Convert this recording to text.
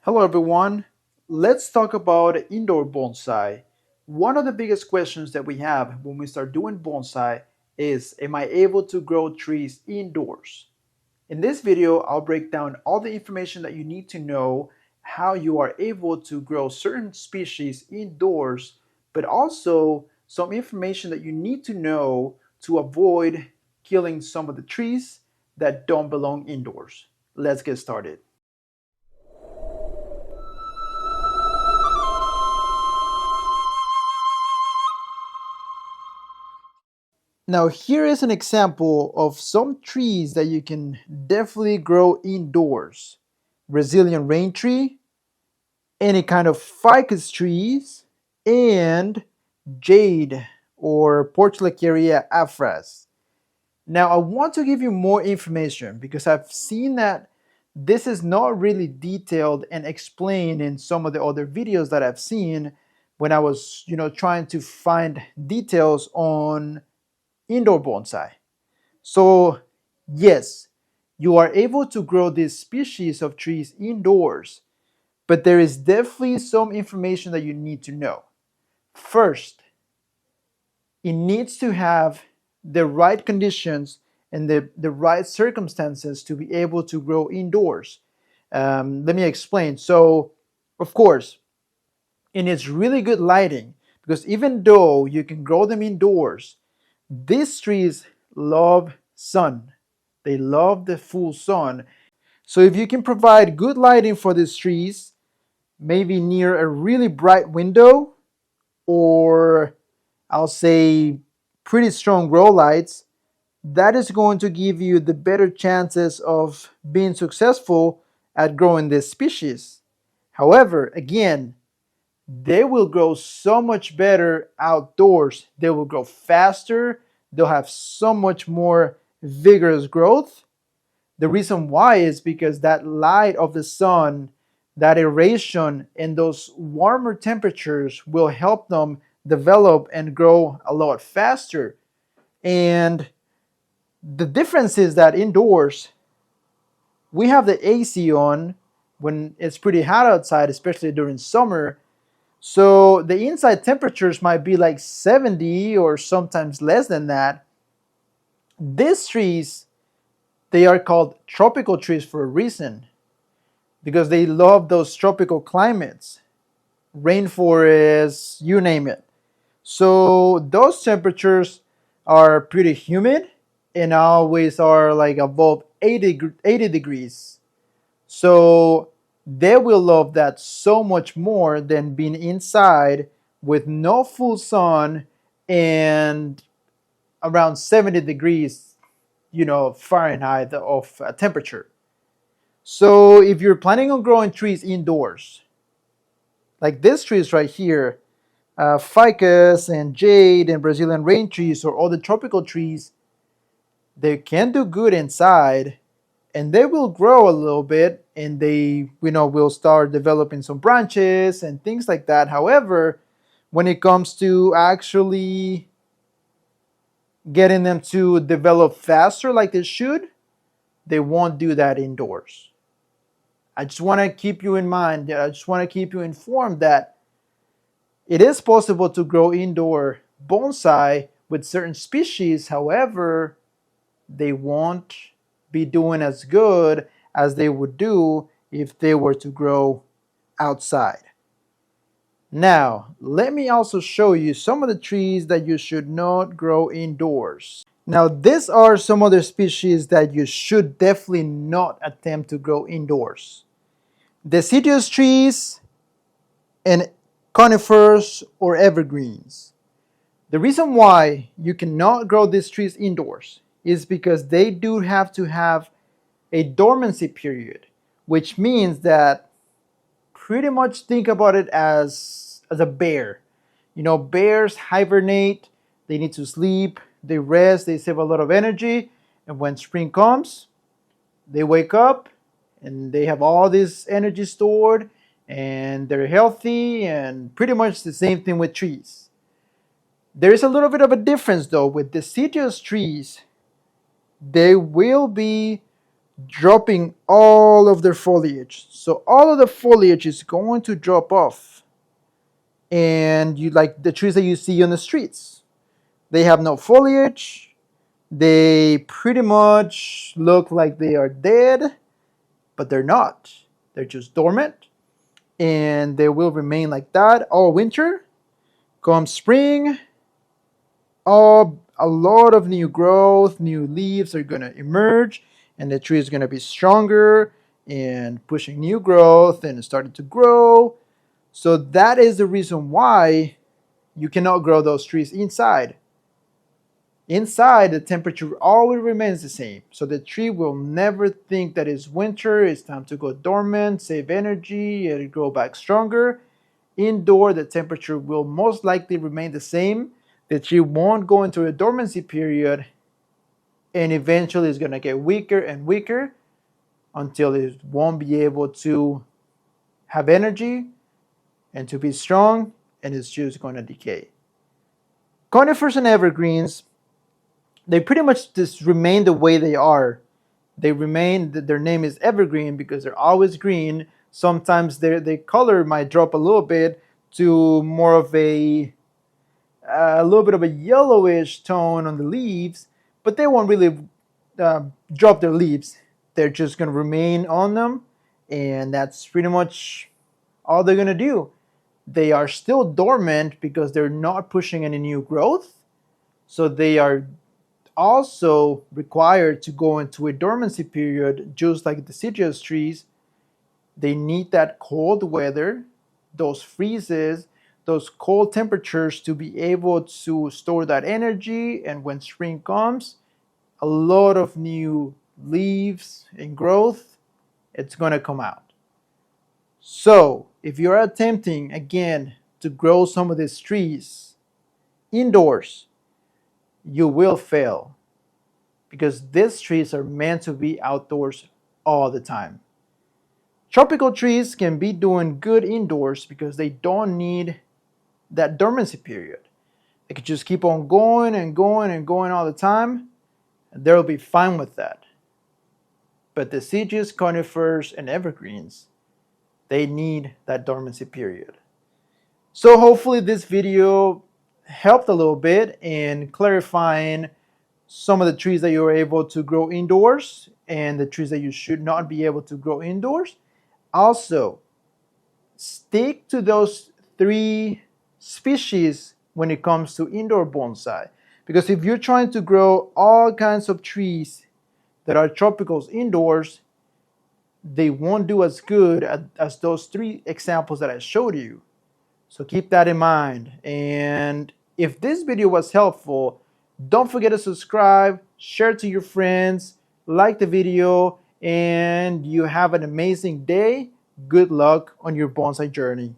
Hello everyone. Let's talk about indoor bonsai. One of the biggest questions that we have when we start doing bonsai is, am I able to grow trees indoors? In this video, I'll break down all the information that you need to know how you are able to grow certain species indoors, but also some information that you need to know to avoid killing some of the trees that don't belong indoors. Let's get started. Now, here is an example of some trees that you can definitely grow indoors. Brazilian rain tree, any kind of ficus trees, and jade or Portulacaria afras. Now, I want to give you more information because I've seen that this is not really detailed and explained in some of the other videos that I've seen when I was, trying to find details on indoor bonsai. So, yes, you are able to grow this species of trees indoors, but there is definitely some information that you need to know. First, it needs to have the right conditions and the right circumstances to be able to grow indoors. Let me explain. So, of course, it needs really good lighting because even though you can grow them indoors, these trees love sun. They love the full sun. So if you can provide good lighting for these trees, maybe near a really bright window, or I'll say pretty strong grow lights, that is going to give you the better chances of being successful at growing this species. However, again, they will grow so much better outdoors. They will grow faster. They'll have so much more vigorous growth. The reason why is because that light of the sun, that aeration, and those warmer temperatures will help them develop and grow a lot faster. And the difference is that indoors, we have the AC on when it's pretty hot outside, especially during summer. So the inside temperatures might be like 70 or sometimes less than that. These trees, they are called tropical trees for a reason because they love those tropical climates, rainforests, you name it. So those temperatures are pretty humid and always are like above 80 degrees. So they will love that so much more than being inside with no full sun and around 70 degrees, Fahrenheit of temperature. So if you're planning on growing trees indoors, like this trees right here, ficus and jade and Brazilian rain trees or other tropical trees, they can do good inside and they will grow a little bit and they will start developing some branches and things like that. However, when it comes to actually getting them to develop faster like they should, they won't do that indoors. I just want to keep you in mind, I just want to keep you informed that it is possible to grow indoor bonsai with certain species. However, they won't be doing as good as they would do if they were to grow outside. Now, let me also show you some of the trees that you should not grow indoors. Now, these are some other species that you should definitely not attempt to grow indoors. Deciduous trees and conifers or evergreens. The reason why you cannot grow these trees indoors is because they do have to have a dormancy period, which means that pretty much think about it as a bear. Bears hibernate, they need to sleep, they rest, they save a lot of energy, and when spring comes, they wake up and they have all this energy stored and they're healthy, and pretty much the same thing with trees. There is a little bit of a difference though with deciduous trees. They will be dropping all of their foliage. So all of the foliage is going to drop off. And you like the trees that you see on the streets. They have no foliage. They pretty much look like they are dead, but they're not. They're just dormant, and they will remain like that all winter. Come spring, a lot of new growth, new leaves are gonna emerge, and the tree is gonna be stronger and pushing new growth and starting to grow. So that is the reason why you cannot grow those trees inside. Inside, the temperature always remains the same, so the tree will never think that it's winter, it's time to go dormant, save energy, and grow back stronger. Indoor, the temperature will most likely remain the same. The tree won't go into a dormancy period, and eventually it's going to get weaker and weaker until it won't be able to have energy and to be strong, and it's just going to decay. Conifers and evergreens, they pretty much just remain the way they are. They remain, their name is evergreen because they're always green. Sometimes their color might drop a little bit to more of a little bit of a yellowish tone on the leaves, but they won't really drop their leaves. They're just going to remain on them, and that's pretty much all they're going to do. They are still dormant because they're not pushing any new growth, so they are also required to go into a dormancy period, just like deciduous trees. They need that cold weather, those freezes, those cold temperatures to be able to store that energy. And when spring comes, a lot of new leaves and growth, it's going to come out. So if you're attempting again to grow some of these trees indoors, you will fail because these trees are meant to be outdoors all the time. Tropical trees can be doing good indoors because they don't need that dormancy period. They can just keep on going and going and going all the time, and they'll be fine with that. But deciduous, conifers, and evergreens, they need that dormancy period. So hopefully this video helped a little bit in clarifying some of the trees that you're able to grow indoors and the trees that you should not be able to grow indoors. Also, stick to those 3 species when it comes to indoor bonsai. Because if you're trying to grow all kinds of trees that are tropicals indoors, they won't do as good as those 3 examples that I showed you. So keep that in mind. And if this video was helpful, don't forget to subscribe, share it to your friends, like the video, and you have an amazing day. Good luck on your bonsai journey.